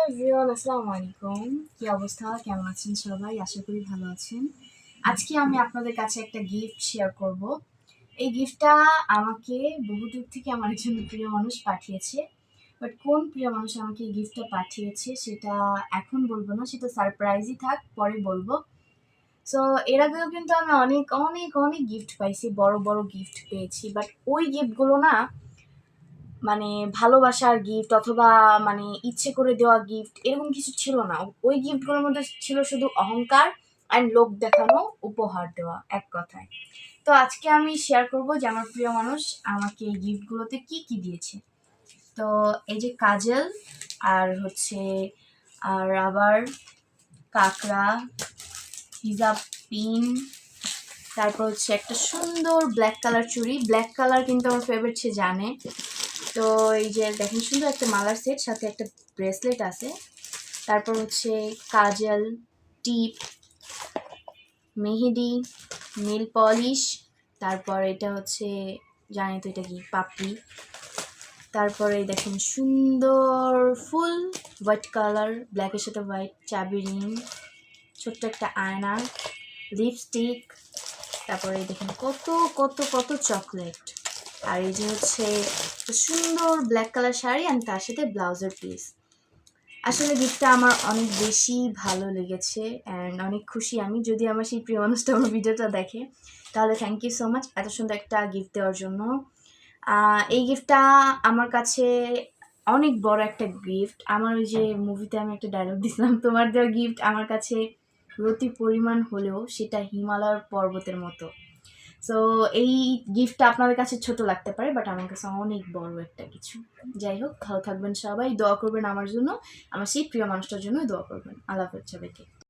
Everyone, আসসালামু আলাইকুম। কি অবস্থা, কেমন আছেন সবাই? আশা করি ভালো আছেন। আজকে আমি আপনাদের কাছে একটা গিফট শেয়ার করব। এই গিফটটা আমাকে বহুদূর থেকে আমার একজন প্রিয় মানুষ পাঠিয়েছে। বাট কোন প্রিয় মানুষ আমাকে এই গিফটটা পাঠিয়েছে সেটা এখন বলবো না, সেটা সারপ্রাইজই থাক, পরে বলবো। সো এর আগেও কিন্তু আমি অনেক অনেক অনেক গিফট পাইছি, বড় বড় গিফট পেয়েছি। বাট ওই গিফটগুলো না, মানে ভালোবাসার গিফট অথবা মানে ইচ্ছে করে দেওয়া গিফট এরকম কিছু ছিল না। ওই গিফটগুলোর মধ্যে ছিল শুধু অহংকার অ্যান্ড লোক দেখানো, উপহার দেওয়া, এক কথায়। তো আজকে আমি শেয়ার করব যে আমার প্রিয় মানুষ আমাকে এই গিফটগুলোতে কি কি দিয়েছে। তো এই যে কাজল, আর হচ্ছে আর আবার কাঁকড়া, হিজাব পিন, তারপর হচ্ছে একটা সুন্দর ব্ল্যাক কালার চুড়ি। ব্ল্যাক কালার কিন্তু আমার ফেভারিট, সে জানে। তো এই যে দেখেন, সুন্দর একটা মালার সেট, সাথে একটা ব্রেসলেট আছে। তারপর হচ্ছে কাজল, টিপ, মেহেদি, নেল পলিশ। তারপর এটা হচ্ছে, জানি তো এটা কি, পাপড়ি। তারপরে দেখেন সুন্দর ফুল হোয়াইট কালার, ব্ল্যাকের সাথে হোয়াইট, চাবি রিং, ছোট্ট একটা আয়না, লিপস্টিক। তারপরে দেখেন কত কত কত চকলেট। আর এই যে হচ্ছে একটা সুন্দর ব্ল্যাক কালার শাড়ি আর তার সাথে ব্লাউজের পিস। আসলে গিফটটা আমার অনেক বেশি ভালো লেগেছে অ্যান্ড অনেক খুশি আমি। যদি আমার সেই প্রিয় মানুষটা আমার ভিডিওটা দেখে, তাহলে থ্যাংক ইউ সো মাচ এত সুন্দর একটা গিফট দেওয়ার জন্য। এই গিফটটা আমার কাছে অনেক বড় একটা গিফট। আমার ওই যে মুভিতে আমি একটা ডায়লগ দিছিলাম, তোমার দেওয়া গিফট আমার কাছে রতি পরিমাণ হলেও সেটা হিমালয়ের পর্বতের মতো। সো এই গিফটটা আপনাদের কাছে ছোট লাগতে পারে, বাট আমার কাছে অনেক বড় একটা কিছু। যাই হোক, ভালো থাকবেন সবাই, দোয়া করবেন আমার জন্য, আমার সেই প্রিয় মানুষটার জন্য দোয়া করবেন। আল্লাহ হাফেজ সবাইকে।